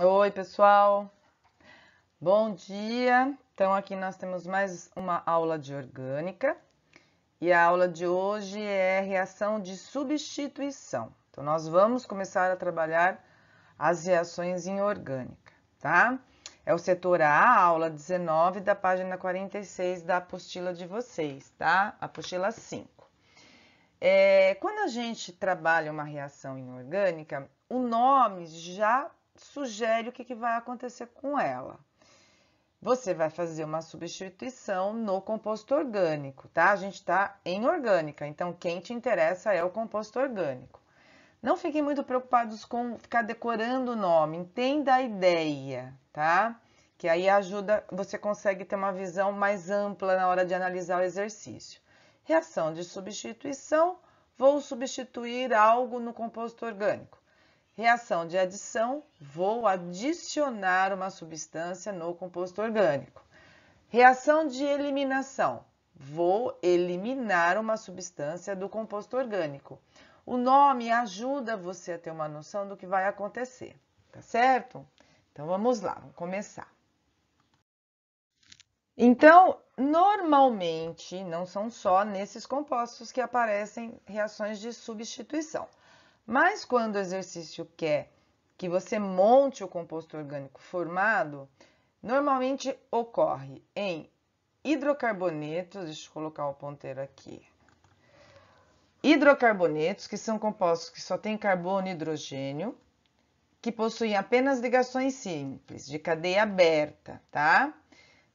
Oi, pessoal. Bom dia. Então, aqui nós temos mais uma aula de orgânica. E a aula de hoje é reação de substituição. Então, nós vamos começar a trabalhar as reações em orgânica, tá? É o setor A, aula 19, da página 46 da apostila de vocês, tá? Apostila 5. Quando a gente trabalha uma reação inorgânica, o nome já sugere o que vai acontecer com ela. Você vai fazer uma substituição no composto orgânico, tá? A gente está em orgânica, então quem te interessa é o composto orgânico. Não fiquem muito preocupados com ficar decorando o nome, entenda a ideia, tá? Que aí ajuda, você consegue ter uma visão mais ampla na hora de analisar o exercício. Reação de substituição, vou substituir algo no composto orgânico. Reação de adição, vou adicionar uma substância no composto orgânico. Reação de eliminação, vou eliminar uma substância do composto orgânico. O nome ajuda você a ter uma noção do que vai acontecer, tá certo? Então vamos lá, vamos começar. Então, normalmente, não são só nesses compostos que aparecem reações de substituição. Mas quando o exercício quer que você monte o composto orgânico formado, normalmente ocorre em hidrocarbonetos, deixa eu colocar o ponteiro aqui. Hidrocarbonetos, que são compostos que só têm carbono e hidrogênio, que possuem apenas ligações simples, de cadeia aberta, tá?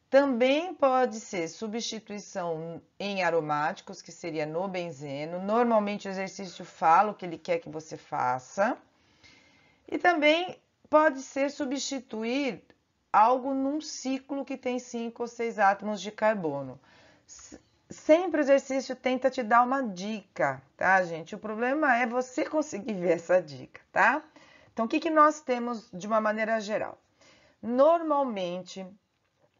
Também pode ser substituição em aromáticos, que seria no benzeno. Normalmente o exercício fala o que ele quer que você faça. E também pode ser substituir algo num ciclo que tem 5 ou 6 átomos de carbono. Sempre o exercício tenta te dar uma dica, tá, gente? O problema é você conseguir ver essa dica, tá? Então, o que nós temos de uma maneira geral? Normalmente,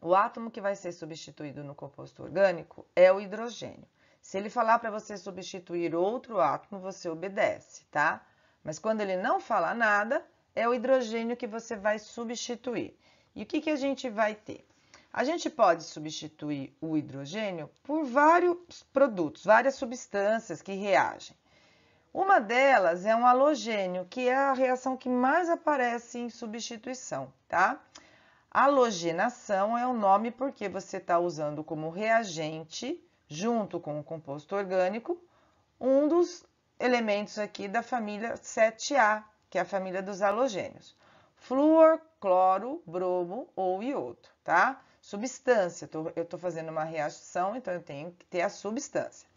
o átomo que vai ser substituído no composto orgânico é o hidrogênio. Se ele falar para você substituir outro átomo, você obedece, tá? Mas quando ele não falar nada, é o hidrogênio que você vai substituir. E o que a gente vai ter? A gente pode substituir o hidrogênio por vários produtos, várias substâncias que reagem. Uma delas é um halogênio, que é a reação que mais aparece em substituição, tá? Halogenação é o nome porque você está usando como reagente, junto com o composto orgânico, um dos elementos aqui da família 7A, que é a família dos halogênios. Flúor, cloro, bromo ou iodo, tá? Substância, eu estou fazendo uma reação, então eu tenho que ter a substância.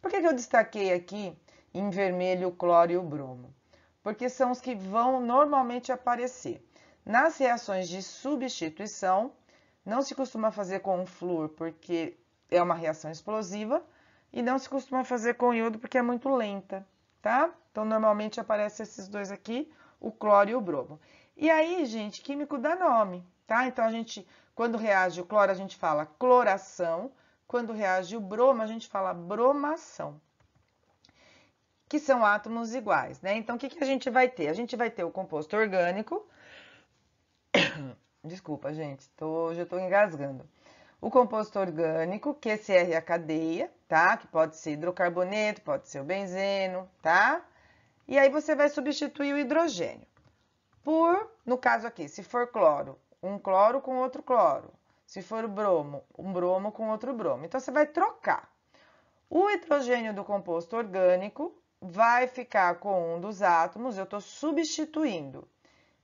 Por que eu destaquei aqui em vermelho o cloro e o bromo? Porque são os que vão normalmente aparecer. Nas reações de substituição, não se costuma fazer com o flúor porque é uma reação explosiva e não se costuma fazer com o iodo porque é muito lenta, tá? Então, normalmente aparecem esses dois aqui, o cloro e o bromo. E aí, gente, químico dá nome, tá? Então, quando reage o cloro, a gente fala cloração, quando reage o bromo, a gente fala bromação, que são átomos iguais, né? Então, o que a gente vai ter? A gente vai ter o composto orgânico. Desculpa, gente, hoje eu estou engasgando. O composto orgânico, QCR é a cadeia, tá? Que pode ser hidrocarboneto, pode ser o benzeno, tá? E aí você vai substituir o hidrogênio por, no caso aqui, se for cloro, um cloro com outro cloro. Se for o bromo, um bromo com outro bromo. Então, você vai trocar. O hidrogênio do composto orgânico vai ficar com um dos átomos, eu estou substituindo.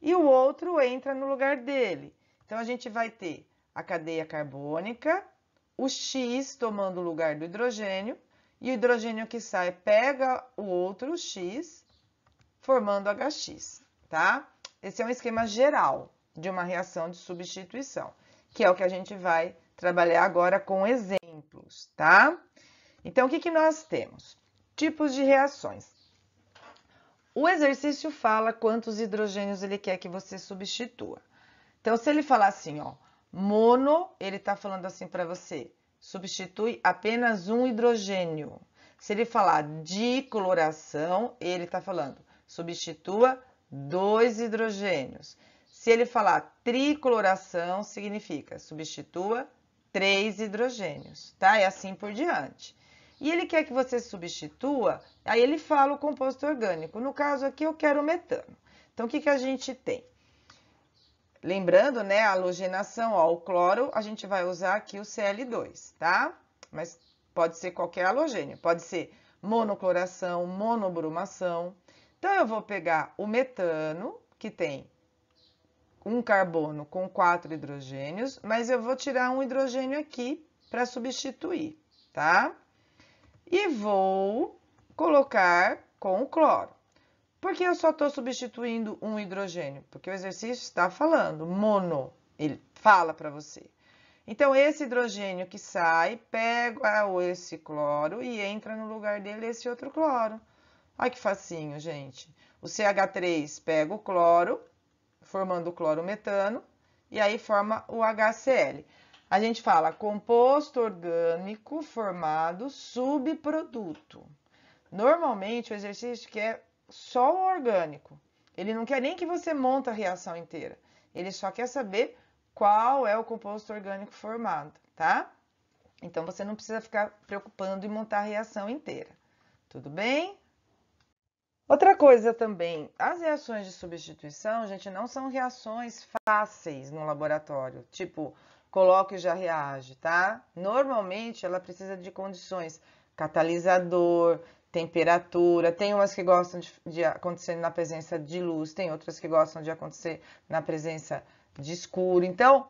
E o outro entra no lugar dele. Então, a gente vai ter a cadeia carbônica, o X tomando o lugar do hidrogênio, e o hidrogênio que sai pega o outro X, formando HX, tá? Esse é um esquema geral de uma reação de substituição, que é o que a gente vai trabalhar agora com exemplos, tá? Então, o que nós temos? Tipos de reações. O exercício fala quantos hidrogênios ele quer que você substitua. Então, se ele falar assim, ó, mono, ele está falando assim para você, substitui apenas um hidrogênio. Se ele falar dicloração, ele está falando, substitua 2 hidrogênios. Se ele falar tricloração, significa substitua 3 hidrogênios, tá? E assim por diante. E ele quer que você substitua, aí ele fala o composto orgânico. No caso aqui, eu quero o metano. Então, o que a gente tem? Lembrando, né, a halogenação, ó, o cloro, a gente vai usar aqui o Cl2, tá? Mas pode ser qualquer halogênio, pode ser monocloração, monobromação. Então, eu vou pegar o metano, que tem um carbono com 4 hidrogênios, mas eu vou tirar um hidrogênio aqui para substituir, tá? E vou colocar com o cloro. Por que eu só estou substituindo um hidrogênio? Porque o exercício está falando mono, ele fala para você. Então, esse hidrogênio que sai, pega esse cloro e entra no lugar dele esse outro cloro. Olha que facinho, gente. O CH3 pega o cloro, formando o clorometano, e aí forma o HCl. A gente fala composto orgânico formado subproduto. Normalmente, o exercício quer só o orgânico. Ele não quer nem que você monte a reação inteira. Ele só quer saber qual é o composto orgânico formado, tá? Então, você não precisa ficar preocupando em montar a reação inteira. Tudo bem? Outra coisa também, as reações de substituição, gente, não são reações fáceis no laboratório. Tipo, coloque e já reage, tá? Normalmente, ela precisa de condições catalisador, temperatura, tem umas que gostam de acontecer na presença de luz, tem outras que gostam de acontecer na presença de escuro, então,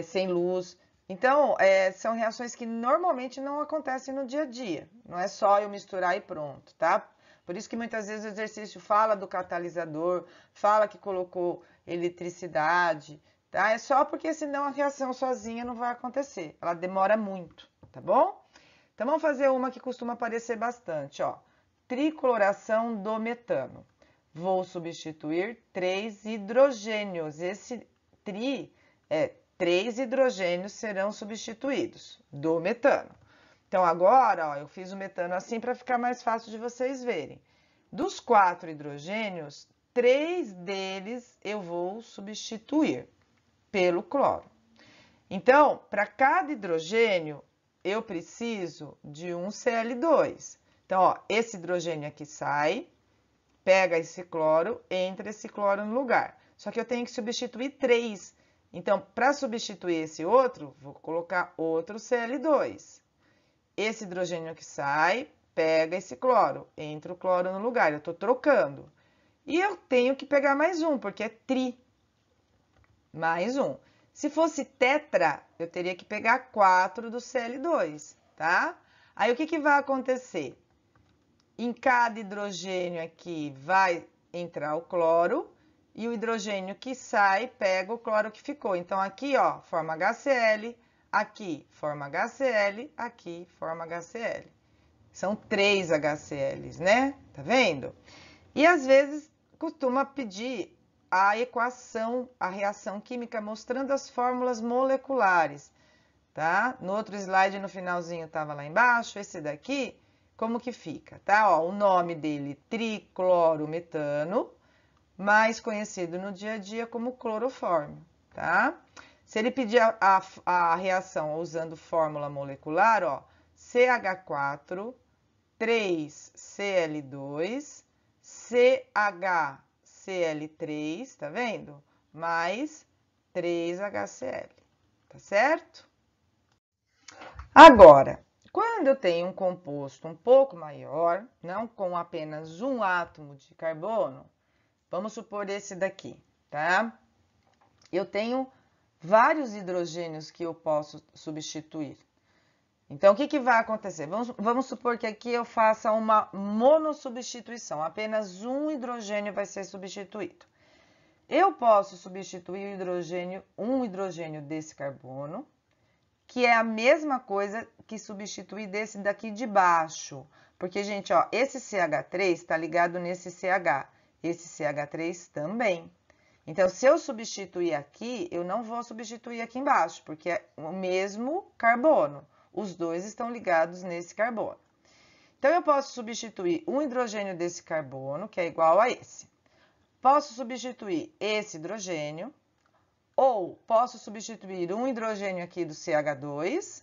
sem luz. Então, são reações que normalmente não acontecem no dia a dia, não é só eu misturar e pronto, tá? Por isso que muitas vezes o exercício fala do catalisador, fala que colocou eletricidade, tá? É só porque senão a reação sozinha não vai acontecer, ela demora muito, tá bom? Então, vamos fazer uma que costuma aparecer bastante, ó. Tricloração do metano. Vou substituir 3 hidrogênios. Esse 3 hidrogênios serão substituídos do metano. Então, agora, ó, eu fiz o metano assim para ficar mais fácil de vocês verem. Dos 4 hidrogênios, 3 deles eu vou substituir pelo cloro. Então, para cada hidrogênio, eu preciso de um Cl2. Então, ó, esse hidrogênio aqui sai, pega esse cloro, entra esse cloro no lugar. Só que eu tenho que substituir 3. Então, para substituir esse outro, vou colocar outro Cl2. Esse hidrogênio que sai, pega esse cloro, entra o cloro no lugar. Eu estou trocando. E eu tenho que pegar mais um, porque é tri. Mais um. Se fosse tetra, eu teria que pegar 4 do Cl2, tá? Aí, o que vai acontecer? Em cada hidrogênio aqui vai entrar o cloro e o hidrogênio que sai pega o cloro que ficou. Então, aqui, ó, forma HCl, aqui forma HCl, aqui forma HCl. São 3 HCls, né? Tá vendo? E, às vezes, costuma pedir a equação, a reação química, mostrando as fórmulas moleculares, tá? No outro slide, no finalzinho, estava lá embaixo. Esse daqui, como que fica, tá? Ó, o nome dele, triclorometano, mais conhecido no dia a dia como clorofórmio, tá? Se ele pedir a reação usando fórmula molecular, ó, CH4, 3Cl2, CHCl3, tá vendo? Mais 3HCl, tá certo? Agora, quando eu tenho um composto um pouco maior, não com apenas um átomo de carbono, vamos supor esse daqui, tá? Eu tenho vários hidrogênios que eu posso substituir. Então, o que vai acontecer? Vamos supor que aqui eu faça uma monossubstituição, apenas um hidrogênio vai ser substituído. Eu posso substituir um hidrogênio desse carbono, que é a mesma coisa que substituir desse daqui de baixo. Porque, gente, ó, esse CH3 está ligado nesse CH, esse CH3 também. Então, se eu substituir aqui, eu não vou substituir aqui embaixo, porque é o mesmo carbono. Os dois estão ligados nesse carbono. Então, eu posso substituir um hidrogênio desse carbono, que é igual a esse. Posso substituir esse hidrogênio, Ou posso substituir um hidrogênio aqui do CH2,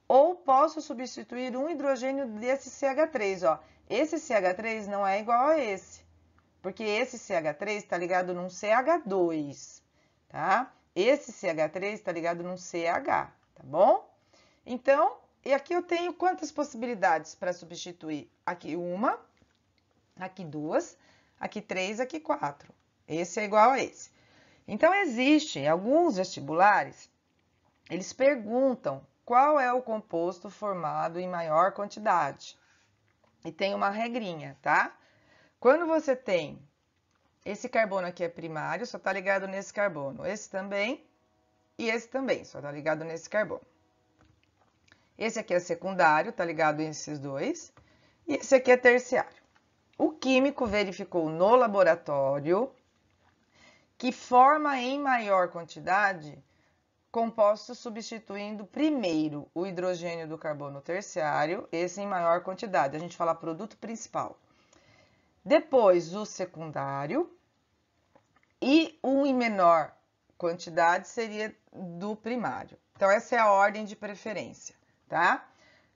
ou posso substituir um hidrogênio desse CH3, ó. Esse CH3 não é igual a esse, porque esse CH3 está ligado num CH2, tá? Esse CH3 está ligado num CH, tá bom? Então, e aqui eu tenho quantas possibilidades para substituir? Aqui uma, aqui duas, aqui três, aqui quatro. Esse é igual a esse. Então, existem alguns vestibulares, eles perguntam qual é o composto formado em maior quantidade. E tem uma regrinha, tá? Quando você tem esse carbono aqui é primário, só tá ligado nesse carbono. Esse também e esse também, só tá ligado nesse carbono. Esse aqui é secundário, tá ligado nesses dois. E esse aqui é terciário. O químico verificou no laboratório que forma em maior quantidade compostos substituindo primeiro o hidrogênio do carbono terciário, esse em maior quantidade, a gente fala produto principal. Depois o secundário e o em menor quantidade seria do primário. Então, essa é a ordem de preferência, tá?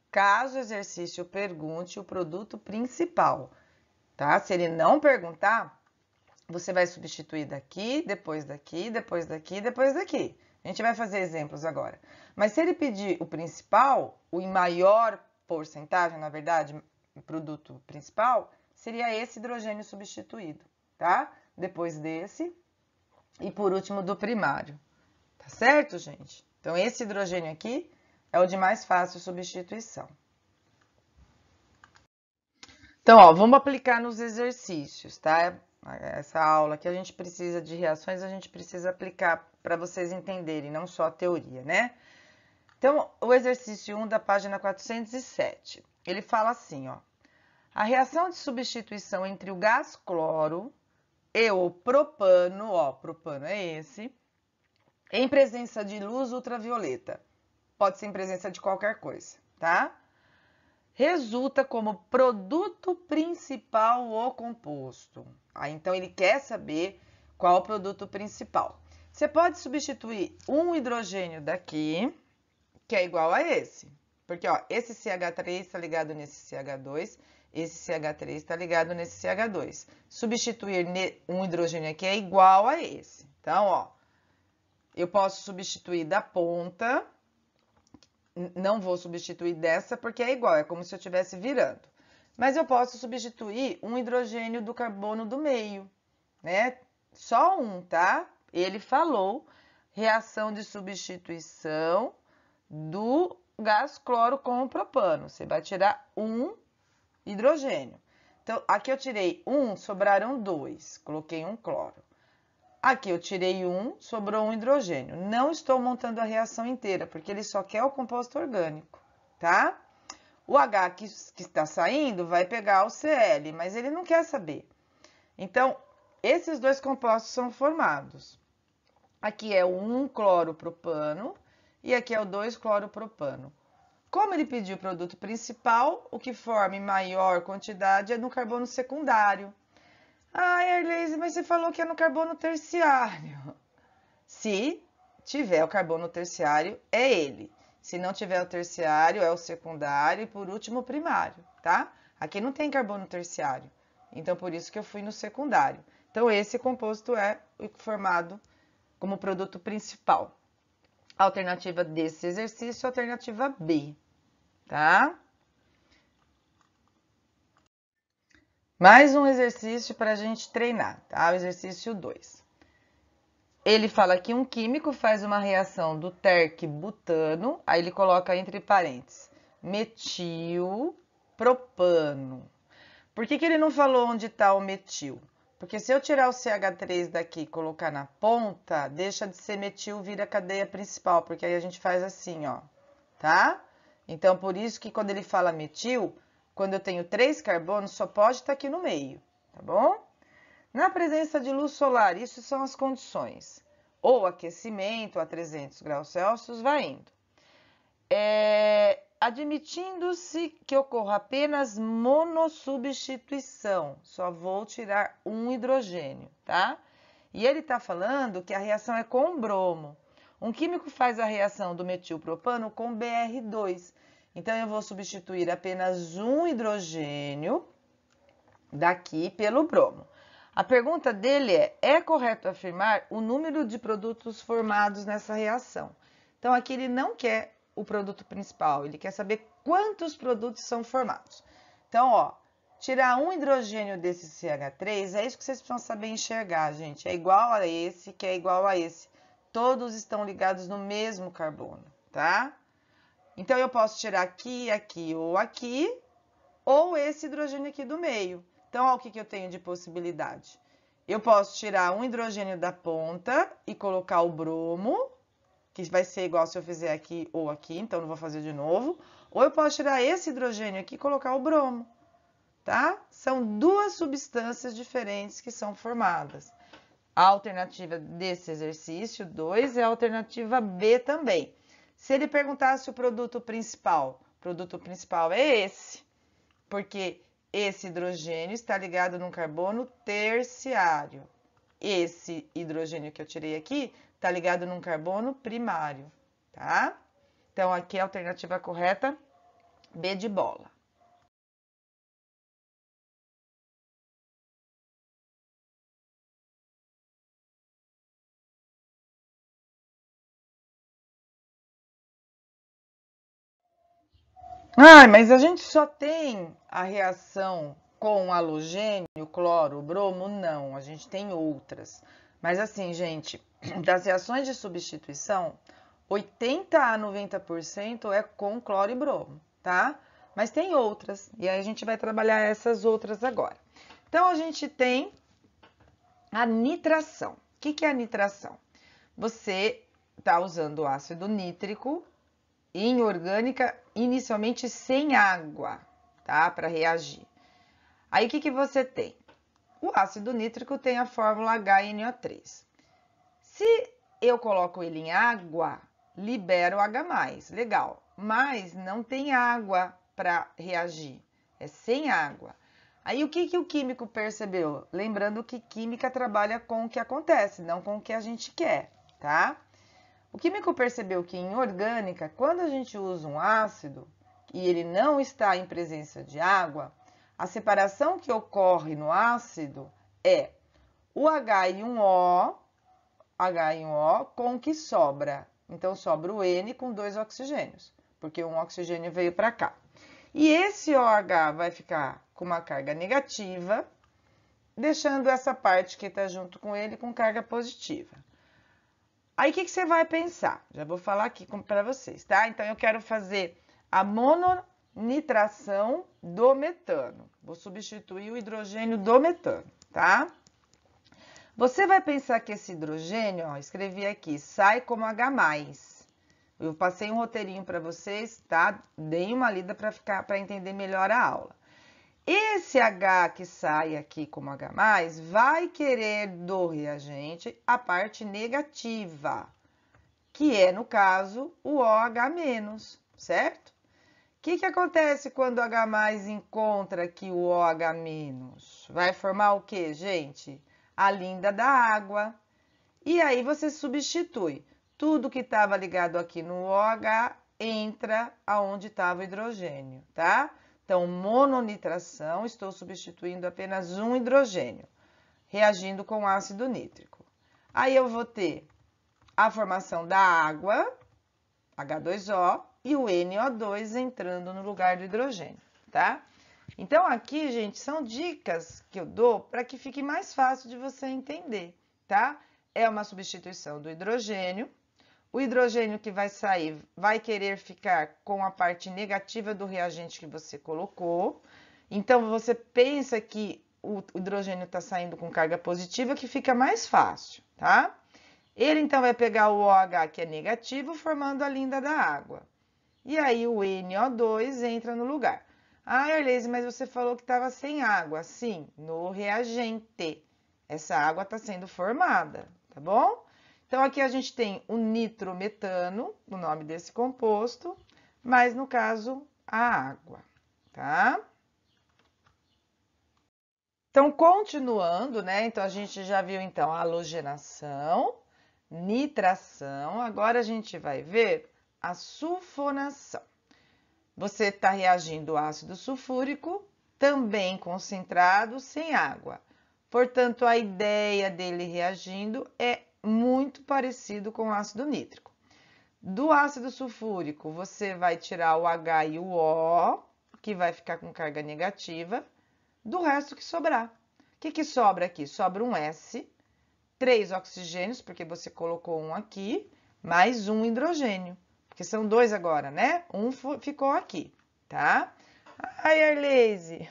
Caso o exercício pergunte o produto principal, tá? Se ele não perguntar, você vai substituir daqui, depois daqui, depois daqui, depois daqui. A gente vai fazer exemplos agora. Mas se ele pedir o principal, o em maior porcentagem, na verdade, o produto principal, seria esse hidrogênio substituído, tá? Depois desse e por último do primário. Tá certo, gente? Então, esse hidrogênio aqui é o de mais fácil substituição. Então, ó, vamos aplicar nos exercícios, tá? Essa aula que a gente precisa de reações, a gente precisa aplicar para vocês entenderem, não só a teoria, né? Então, o exercício 1 da página 407, ele fala assim, ó. A reação de substituição entre o gás cloro e o propano, ó, propano é esse, em presença de luz ultravioleta. Pode ser em presença de qualquer coisa, tá? Resulta como produto principal o composto. Então, ele quer saber qual o produto principal. Você pode substituir um hidrogênio daqui, que é igual a esse. Porque, ó, esse CH3 está ligado nesse CH2, esse CH3 está ligado nesse CH2. Substituir um hidrogênio aqui é igual a esse. Então, ó, eu posso substituir da ponta. Não vou substituir dessa porque é igual, é como se eu estivesse virando. Mas eu posso substituir um hidrogênio do carbono do meio, né? Só um, tá? Ele falou reação de substituição do gás cloro com o propano. Você vai tirar um hidrogênio. Então, aqui eu tirei um, sobraram dois. Coloquei um cloro. Aqui eu tirei um, sobrou um hidrogênio. Não estou montando a reação inteira, porque ele só quer o composto orgânico, tá? O H que está saindo vai pegar o Cl, mas ele não quer saber. Então, esses dois compostos são formados. Aqui é o 1-cloropropano e aqui é o 2-cloropropano. Como ele pediu o produto principal, o que forma em maior quantidade é no carbono secundário. Ah, Erleise, mas você falou que é no carbono terciário. Se tiver o carbono terciário, é ele. Se não tiver o terciário, é o secundário e, por último, o primário, tá? Aqui não tem carbono terciário, então por isso que eu fui no secundário. Então, esse composto é formado como produto principal. Alternativa desse exercício, alternativa B, tá? Mais um exercício para a gente treinar, tá? O exercício 2. Ele fala que um químico faz uma reação do terc-butano, aí ele coloca entre parênteses, metilpropano. Por que ele não falou onde está o metil? Porque se eu tirar o CH3 daqui e colocar na ponta, deixa de ser metil, vira a cadeia principal, porque aí a gente faz assim, ó, tá? Então, por isso que quando ele fala metil, quando eu tenho 3 carbonos, só pode estar aqui no meio, tá bom? Na presença de luz solar, isso são as condições. Ou aquecimento a 300 graus Celsius, vai indo. Admitindo-se que ocorra apenas monossubstituição, só vou tirar um hidrogênio, tá? E ele está falando que a reação é com bromo. Um químico faz a reação do metilpropano com Br2. Então, eu vou substituir apenas um hidrogênio daqui pelo bromo. A pergunta dele é correto afirmar o número de produtos formados nessa reação? Então, aqui ele não quer o produto principal, ele quer saber quantos produtos são formados. Então, ó, tirar um hidrogênio desse CH3, é isso que vocês precisam saber enxergar, gente. É igual a esse, que é igual a esse. Todos estão ligados no mesmo carbono, tá? Então, eu posso tirar aqui, aqui, ou esse hidrogênio aqui do meio. Então, olha o que eu tenho de possibilidade. Eu posso tirar um hidrogênio da ponta e colocar o bromo, que vai ser igual se eu fizer aqui ou aqui, então não vou fazer de novo. Ou eu posso tirar esse hidrogênio aqui e colocar o bromo, tá? São duas substâncias diferentes que são formadas. A alternativa desse exercício 2 é a alternativa B também. Se ele perguntasse o produto principal é esse, porque esse hidrogênio está ligado num carbono terciário. Esse hidrogênio que eu tirei aqui está ligado num carbono primário, tá? Então, aqui a alternativa correta, B de bola. Ah, mas a gente só tem a reação com halogênio, cloro, bromo? Não, a gente tem outras. Mas assim, gente, das reações de substituição, 80 a 90% é com cloro e bromo, tá? Mas tem outras, e aí a gente vai trabalhar essas outras agora. Então, a gente tem a nitração. O que é a nitração? Você está usando o ácido nítrico inorgânica, inicialmente sem água, tá? Para reagir. Aí, o que você tem? O ácido nítrico tem a fórmula HNO3. Se eu coloco ele em água, libera o H+, legal. Mas não tem água para reagir, é sem água. Aí, o que o químico percebeu? Lembrando que química trabalha com o que acontece, não com o que a gente quer, tá? O químico percebeu que em orgânica, quando a gente usa um ácido e ele não está em presença de água, a separação que ocorre no ácido é o H e um O com o que sobra. Então, sobra o N com 2 oxigênios, porque um oxigênio veio para cá. E esse OH vai ficar com uma carga negativa, deixando essa parte que está junto com ele com carga positiva. Aí, o que você vai pensar? Já vou falar aqui para vocês, tá? Então, eu quero fazer a mononitração do metano. Vou substituir o hidrogênio do metano, tá? Você vai pensar que esse hidrogênio, ó, escrevi aqui, sai como H+. Eu passei um roteirinho para vocês, tá? Dei uma lida para entender melhor a aula. Esse H que sai aqui como H+, vai querer do reagente a parte negativa, que é, no caso, o OH-, certo? O que acontece quando o H+ encontra aqui o OH-? Vai formar o quê, gente? A linda da água. E aí, você substitui. Tudo que estava ligado aqui no OH entra aonde estava o hidrogênio, tá? Então, mononitração, estou substituindo apenas um hidrogênio, reagindo com ácido nítrico. Aí, eu vou ter a formação da água, H2O, e o NO2 entrando no lugar do hidrogênio, tá? Então, aqui, gente, são dicas que eu dou para que fique mais fácil de você entender, tá? É uma substituição do hidrogênio. O hidrogênio que vai sair vai querer ficar com a parte negativa do reagente que você colocou. Então, você pensa que o hidrogênio está saindo com carga positiva, que fica mais fácil, tá? Ele, então, vai pegar o OH, que é negativo, formando a linda da água. E aí, o NO2 entra no lugar. Ah, Erleise, mas você falou que estava sem água. Sim, no reagente. Essa água está sendo formada, tá bom? Então, aqui a gente tem o nitrometano, o nome desse composto, mas no caso, a água, tá? Então, continuando, né? Então, a gente já viu, então, a halogenação, nitração. Agora, a gente vai ver a sulfonação. Você está reagindo ácido sulfúrico, também concentrado, sem água. Portanto, a ideia dele reagindo é muito parecido com o ácido nítrico. Do ácido sulfúrico, você vai tirar o H e o O, que vai ficar com carga negativa, do resto que sobrar. O que sobra aqui? Sobra um S, 3 oxigênios, porque você colocou um aqui, mais um hidrogênio, porque são 2 agora, né? Um ficou aqui, tá? Ai, Arleise,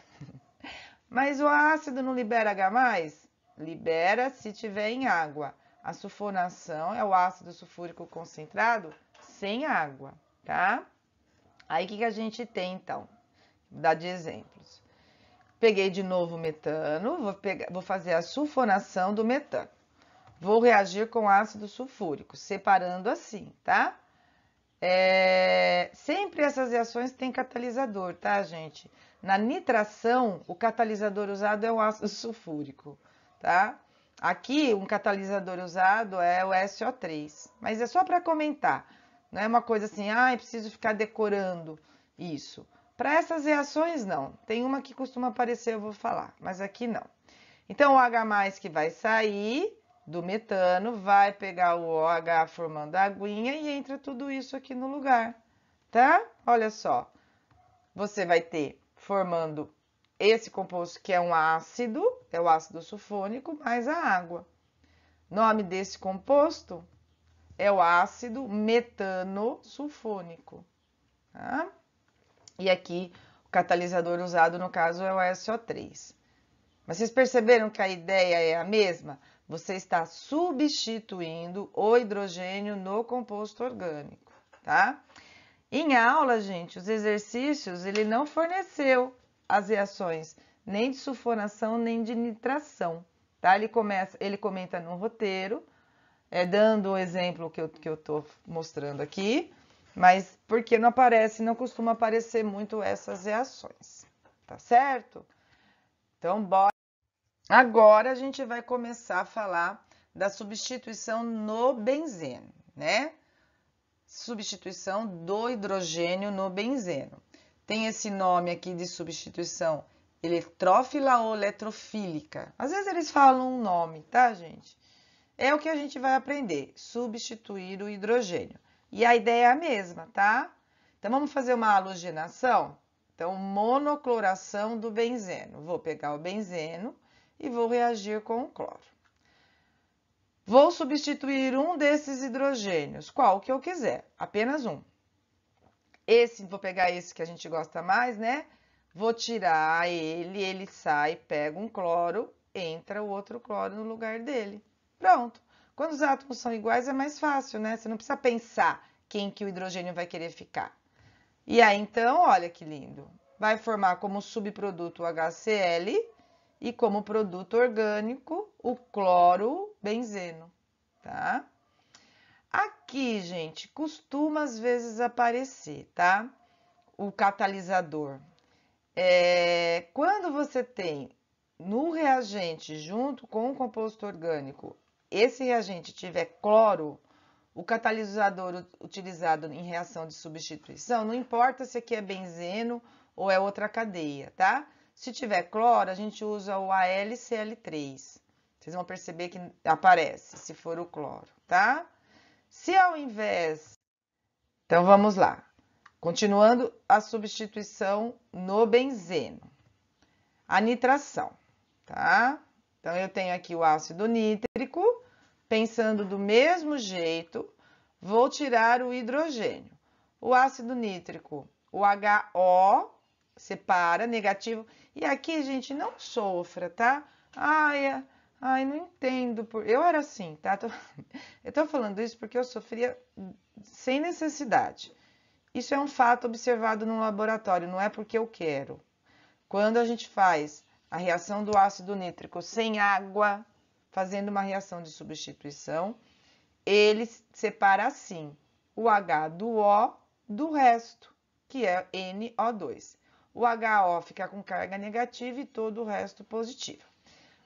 mas o ácido não libera H+? Libera se tiver em água. A sulfonação é o ácido sulfúrico concentrado sem água, tá? Aí, o que a gente tem, então? Vou dar de exemplos. Peguei de novo o metano, vou fazer a sulfonação do metano. Vou reagir com ácido sulfúrico, separando assim, tá? Sempre essas reações têm catalisador, tá, gente? Na nitração, o catalisador usado é o ácido sulfúrico, tá? Aqui, um catalisador usado é o SO3, mas é só para comentar. Não é uma coisa assim, preciso ficar decorando isso. Para essas reações, não. Tem uma que costuma aparecer, eu vou falar, mas aqui não. Então, o H+ que vai sair do metano vai pegar o OH formando a aguinha e entra tudo isso aqui no lugar, tá? Olha só, você vai ter formando esse composto que é um ácido, é o ácido sulfônico, mais a água. Nome desse composto é o ácido metanosulfônico, tá? E aqui, o catalisador usado, no caso, é o SO3. Mas vocês perceberam que a ideia é a mesma? Você está substituindo o hidrogênio no composto orgânico, tá? Em aula, gente, os exercícios, ele não forneceu as reações nem de sulfonação, nem de nitração, tá? Ele comenta no roteiro, dando o exemplo que eu tô mostrando aqui, mas porque não aparece, não costuma aparecer muito essas reações, tá certo? Então, bora. Agora a gente vai começar a falar da substituição no benzeno, né? Substituição do hidrogênio no benzeno. Tem esse nome aqui de substituição eletrófila ou eletrofílica. Às vezes eles falam um nome, tá, gente? É o que a gente vai aprender, substituir o hidrogênio. E a ideia é a mesma, tá? Então, vamos fazer uma halogenação? Então, monocloração do benzeno. Vou pegar o benzeno e vou reagir com o cloro. Vou substituir um desses hidrogênios, qual que eu quiser, apenas um. Vou pegar esse que a gente gosta mais, né? Vou tirar ele sai, pega um cloro, entra o outro cloro no lugar dele. Pronto. Quando os átomos são iguais é mais fácil, né? Você não precisa pensar quem que o hidrogênio vai querer ficar. E aí, então, olha que lindo. Vai formar como subproduto o HCl e como produto orgânico o clorobenzeno, tá? Aqui, gente, costuma às vezes aparecer, tá? O catalisador. Quando você tem no reagente junto com o composto orgânico, esse reagente tiver cloro, o catalisador utilizado em reação de substituição, não importa se aqui é benzeno ou é outra cadeia, tá? Se tiver cloro, a gente usa o AlCl3. Vocês vão perceber que aparece, se for o cloro, tá? Se ao invés... Então, vamos lá. Continuando a substituição no benzeno. A nitração, tá? Então, eu tenho aqui o ácido nítrico. Pensando do mesmo jeito, vou tirar o hidrogênio. O ácido nítrico, o HO, separa, negativo. E aqui, gente, não sofra, tá? Ai, não entendo. Eu era assim, tá? Eu tô falando isso porque eu sofria sem necessidade. Isso é um fato observado no laboratório, não é porque eu quero. Quando a gente faz a reação do ácido nítrico sem água, fazendo uma reação de substituição, ele separa assim, o H do O do resto, que é NO2. O HO fica com carga negativa e todo o resto positivo.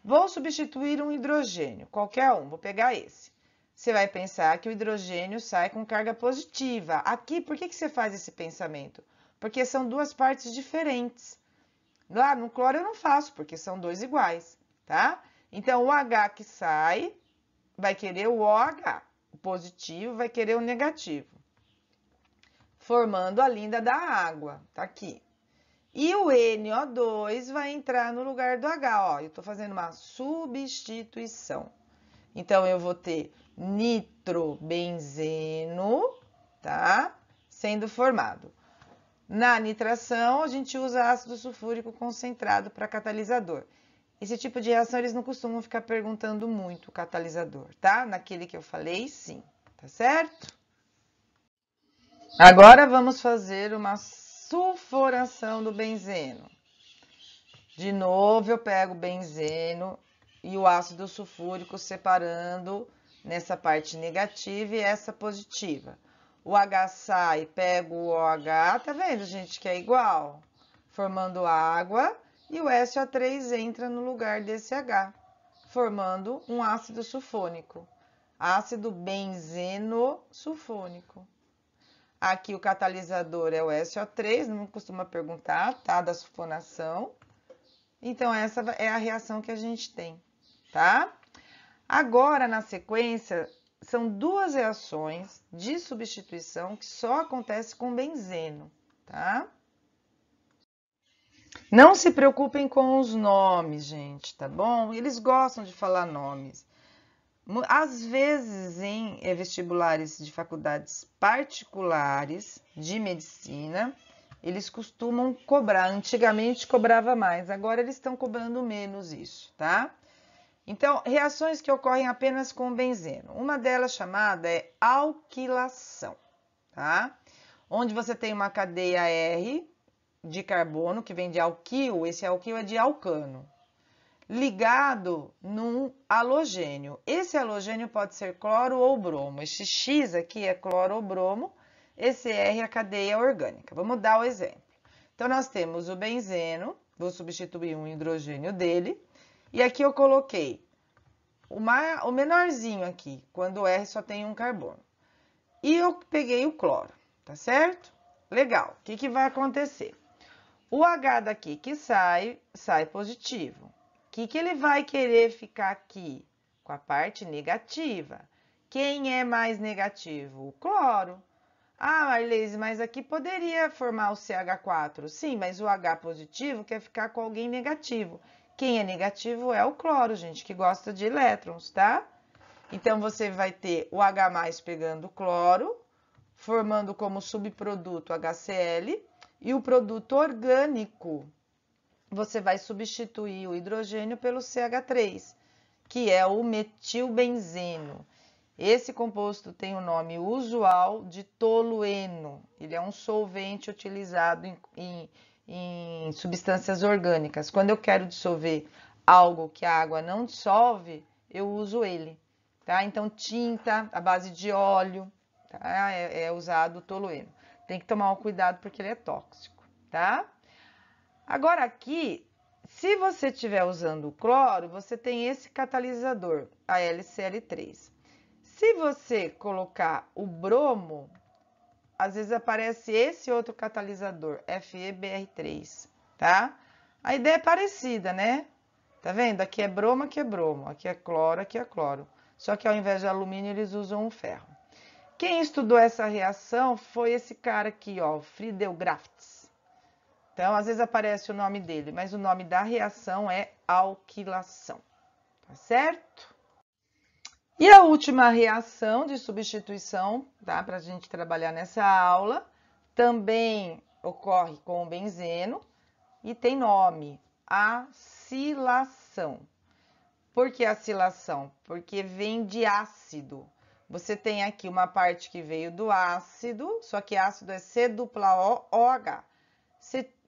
Vou substituir um hidrogênio, qualquer um, vou pegar esse. Você vai pensar que o hidrogênio sai com carga positiva. Aqui, por que você faz esse pensamento? Porque são duas partes diferentes. Lá no cloro eu não faço, porque são dois iguais, tá? Então, o H que sai vai querer o OH. O positivo vai querer o negativo. Formando a linda da água, tá aqui. E o NO2 vai entrar no lugar do H, ó. Eu tô fazendo uma substituição. Então, eu vou ter nitrobenzeno, tá? Sendo formado. Na nitração, a gente usa ácido sulfúrico concentrado para catalisador. Esse tipo de reação, eles não costumam ficar perguntando muito o catalisador, tá? Naquele que eu falei, sim, tá certo? Agora, vamos fazer uma sulfuração do benzeno. De novo, eu pego o benzeno e o ácido sulfúrico separando nessa parte negativa e essa positiva. O H sai, pego o OH, tá vendo, gente, que é igual? Formando água e o SO3 entra no lugar desse H, formando um ácido sulfônico. Ácido benzeno sulfônico. Aqui o catalisador é o SO3, não costuma perguntar, tá? Da sulfonação. Então, essa é a reação que a gente tem, tá? Agora, na sequência, são duas reações de substituição que só acontecem com benzeno, tá? Não se preocupem com os nomes, gente, tá bom? Eles gostam de falar nomes. Às vezes, em vestibulares de faculdades particulares de medicina, eles costumam cobrar. Antigamente cobrava mais, agora eles estão cobrando menos isso, tá? Então, reações que ocorrem apenas com benzeno. Uma delas chamada é alquilação, tá? Onde você tem uma cadeia R de carbono, que vem de alquil, esse alquil é de alcano, ligado num halogênio. Esse halogênio pode ser cloro ou bromo. Esse X aqui é cloro ou bromo, esse R é a cadeia orgânica. Vamos dar o exemplo. Então, nós temos o benzeno, vou substituir um hidrogênio dele, e aqui eu coloquei o menorzinho aqui, quando o R só tem um carbono. E eu peguei o cloro, tá certo? Legal. O que vai acontecer? O H daqui que sai positivo. O que ele vai querer ficar aqui? Com a parte negativa. Quem é mais negativo? O cloro. Ah, Marlise, mas aqui poderia formar o CH4. Sim, mas o H positivo quer ficar com alguém negativo. Quem é negativo é o cloro, gente, que gosta de elétrons, tá? Então, você vai ter o H+ pegando o cloro, formando como subproduto HCl, e o produto orgânico, você vai substituir o hidrogênio pelo CH3, que é o metilbenzeno. Esse composto tem o nome usual de tolueno. Ele é um solvente utilizado em substâncias orgânicas. Quando eu quero dissolver algo que a água não dissolve, eu uso ele, tá? Então, tinta à base de óleo, tá? É usado o tolueno. Tem que tomar um cuidado porque ele é tóxico, tá? Agora aqui, se você estiver usando o cloro, você tem esse catalisador, a LCl3. Se você colocar o bromo, às vezes aparece esse outro catalisador, FeBr3, tá? A ideia é parecida, né? Tá vendo? Aqui é bromo, aqui é bromo, aqui é cloro, aqui é cloro. Só que ao invés de alumínio, eles usam o ferro. Quem estudou essa reação foi esse cara aqui, ó, Friedel Crafts. Então, às vezes aparece o nome dele, mas o nome da reação é alquilação, tá certo? E a última reação de substituição, tá? Para a gente trabalhar nessa aula, também ocorre com o benzeno e tem nome, acilação. Por que acilação? Porque vem de ácido. Você tem aqui uma parte que veio do ácido, só que ácido é C-OH.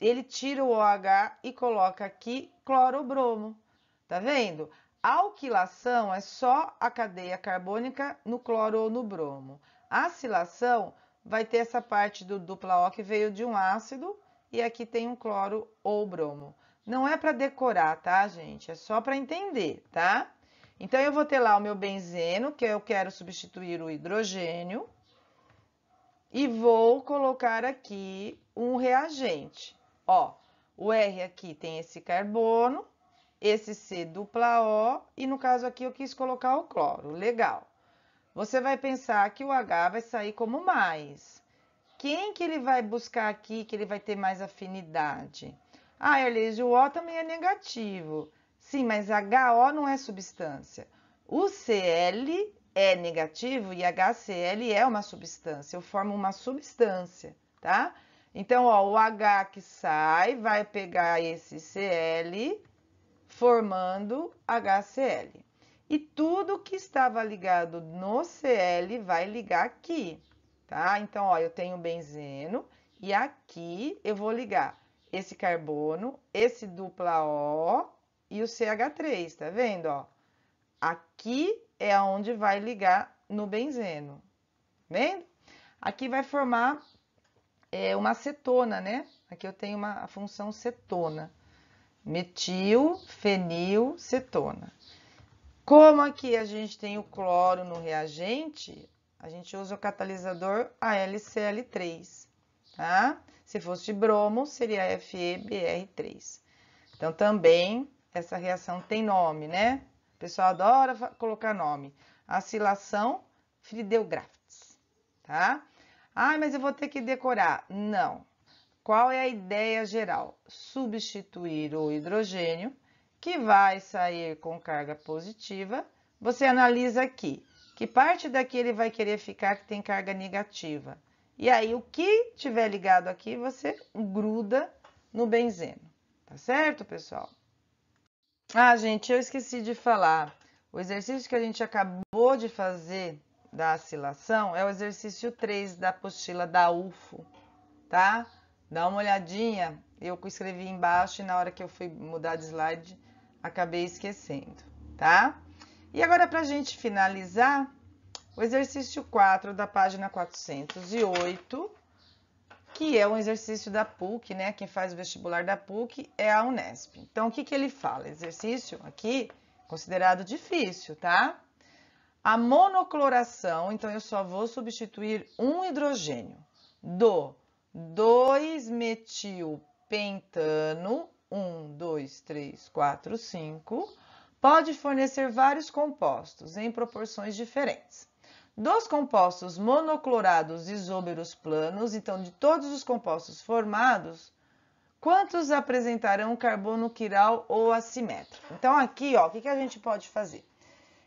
Ele tira o OH e coloca aqui clorobromo, tá vendo? A alquilação é só a cadeia carbônica no cloro ou no bromo. A acilação vai ter essa parte do dupla O que veio de um ácido e aqui tem um cloro ou bromo. não é para decorar, tá, gente? É só para entender, tá? Então, eu vou ter lá o meu benzeno, que eu quero substituir o hidrogênio, e vou colocar aqui um reagente. Ó, o R aqui tem esse carbono, esse C dupla O, e no caso aqui eu quis colocar o cloro. Legal. Você vai pensar que o H vai sair como mais. Quem que ele vai buscar aqui que ele vai ter mais afinidade? Ah, Erlise, o O também é negativo. Sim, mas HO não é substância. O Cl é negativo e HCl é uma substância. Eu formo uma substância, tá? Então, ó, o H que sai vai pegar esse Cl formando HCl. E tudo que estava ligado no Cl vai ligar aqui, tá? Então, ó, eu tenho benzeno e aqui eu vou ligar esse carbono, esse dupla O e o CH3, tá vendo, ó? Aqui é onde vai ligar no benzeno, vendo? Aqui vai formar uma cetona, né? Aqui eu tenho a função cetona. Metilfenilcetona. Como aqui a gente tem o cloro no reagente, a gente usa o catalisador AlCl3, tá? Se fosse bromo, seria FeBr3. Então, também, essa reação tem nome, né? O pessoal adora colocar nome. Acilação Friedel-Crafts, tá? Ah, mas eu vou ter que decorar. Não. Qual é a ideia geral? Substituir o hidrogênio, que vai sair com carga positiva. Você analisa aqui, que parte daqui ele vai querer ficar que tem carga negativa. E aí, o que tiver ligado aqui, você gruda no benzeno. Tá certo, pessoal? Ah, gente, eu esqueci de falar. O exercício que a gente acabou de fazer da acilação é o exercício 3 da apostila da UFO, tá? Dá uma olhadinha, eu escrevi embaixo e na hora que eu fui mudar de slide, acabei esquecendo, tá? E agora, pra gente finalizar, o exercício 4 da página 408, que é um exercício da PUC, né? Quem faz o vestibular da PUC é a Unesp. Então, o que que ele fala? Exercício aqui, considerado difícil, tá? A monocloração, então eu só vou substituir um hidrogênio do 2-metilpentano, 1, 2, 3, 4, 5, pode fornecer vários compostos em proporções diferentes. Dos compostos monoclorados isómeros planos, então de todos os compostos formados, quantos apresentarão carbono quiral ou assimétrico? Então aqui, ó, o que a gente pode fazer?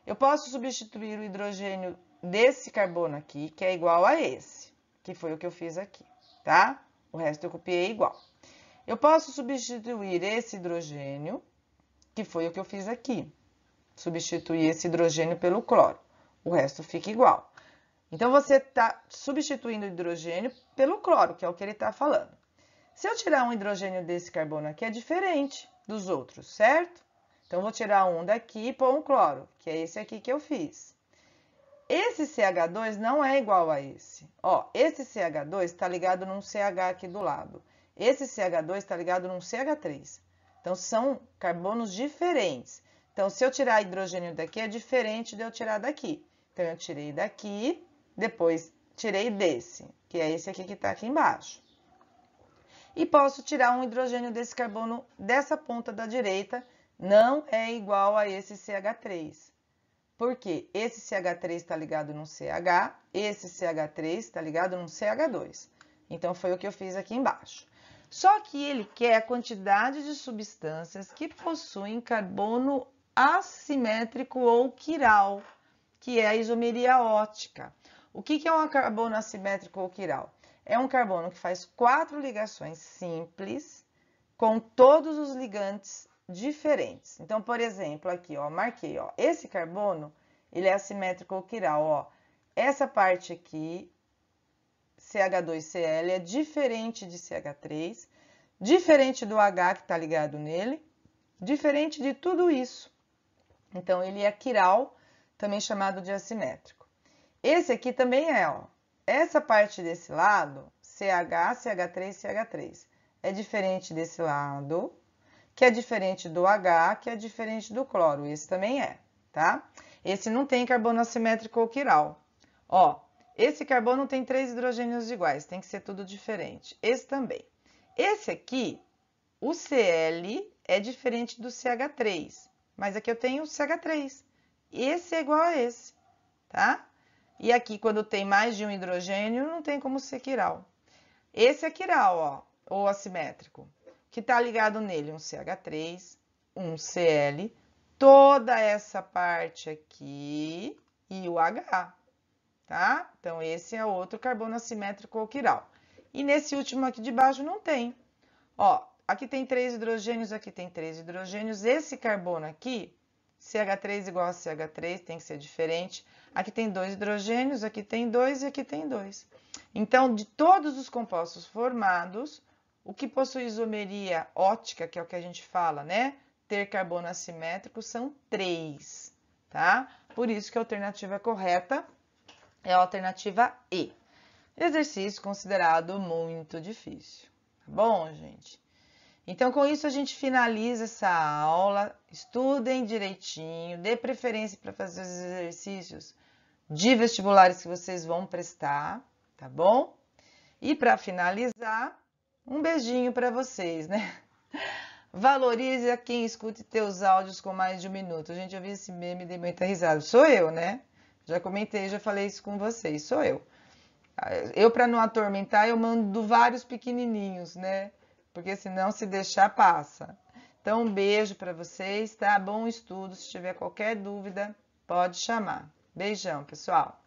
Eu posso substituir o hidrogênio desse carbono aqui, que é igual a esse, que foi o que eu fiz aqui, tá? O resto eu copiei igual. Eu posso substituir esse hidrogênio, que foi o que eu fiz aqui. Substituir esse hidrogênio pelo cloro. O resto fica igual. Então, você está substituindo o hidrogênio pelo cloro, que é o que ele está falando. Se eu tirar um hidrogênio desse carbono aqui, é diferente dos outros, certo? Então, eu vou tirar um daqui e pôr um cloro, que é esse aqui que eu fiz. Esse CH2 não é igual a esse. Ó, esse CH2 está ligado num CH aqui do lado. Esse CH2 está ligado num CH3. Então, são carbonos diferentes. Então, se eu tirar hidrogênio daqui, é diferente de eu tirar daqui. Então, eu tirei daqui, depois tirei desse, que é esse aqui que está aqui embaixo. E posso tirar um hidrogênio desse carbono dessa ponta da direita, não é igual a esse CH3. Por quê? Esse CH3 está ligado num CH, esse CH3 está ligado num CH2. Então, foi o que eu fiz aqui embaixo. Só que ele quer a quantidade de substâncias que possuem carbono assimétrico ou quiral, que é a isomeria ótica. O que é um carbono assimétrico ou quiral? É um carbono que faz 4 ligações simples com todos os ligantes diferentes. Então, por exemplo, aqui, ó, marquei, ó, esse carbono, ele é assimétrico ou quiral, ó. Essa parte aqui, CH2Cl, é diferente de CH3, diferente do H que está ligado nele, diferente de tudo isso. Então, ele é quiral, também chamado de assimétrico. Esse aqui também é, ó. Essa parte desse lado, CH, CH3, CH3, é diferente desse lado, que é diferente do H, que é diferente do cloro. Esse também é, tá? Esse não tem carbono assimétrico ou quiral. Ó, esse carbono tem 3 hidrogênios iguais, tem que ser tudo diferente. Esse também. Esse aqui, o Cl é diferente do CH3, mas aqui eu tenho o CH3. Esse é igual a esse, tá? E aqui, quando tem mais de um hidrogênio, não tem como ser quiral. Esse é quiral, ó, ou assimétrico, que tá ligado nele um CH3, um Cl, toda essa parte aqui e o H, tá? Então, esse é outro carbono assimétrico ou quiral. E nesse último aqui de baixo não tem. Ó, aqui tem 3 hidrogênios, aqui tem 3 hidrogênios. Esse carbono aqui, CH3 igual a CH3, tem que ser diferente. Aqui tem 2 hidrogênios, aqui tem 2 e aqui tem 2. Então, de todos os compostos formados, o que possui isomeria ótica, que é o que a gente fala, né? Ter carbono assimétrico, são 3, tá? Por isso que a alternativa correta é a alternativa E. Exercício considerado muito difícil. Tá bom, gente? Então, com isso, a gente finaliza essa aula. Estudem direitinho, dê preferência para fazer os exercícios de vestibulares que vocês vão prestar, tá bom? E para finalizar, um beijinho para vocês, né? Valorize a quem escute teus áudios com mais de 1 minuto. Gente, eu vi esse meme e dei muita risada. Sou eu, né? Já comentei, já falei isso com vocês. Sou eu. Eu, para não atormentar, eu mando vários pequenininhos, né? Porque senão, se deixar, passa. Então, um beijo para vocês, tá? Bom estudo. Se tiver qualquer dúvida, pode chamar. Beijão, pessoal.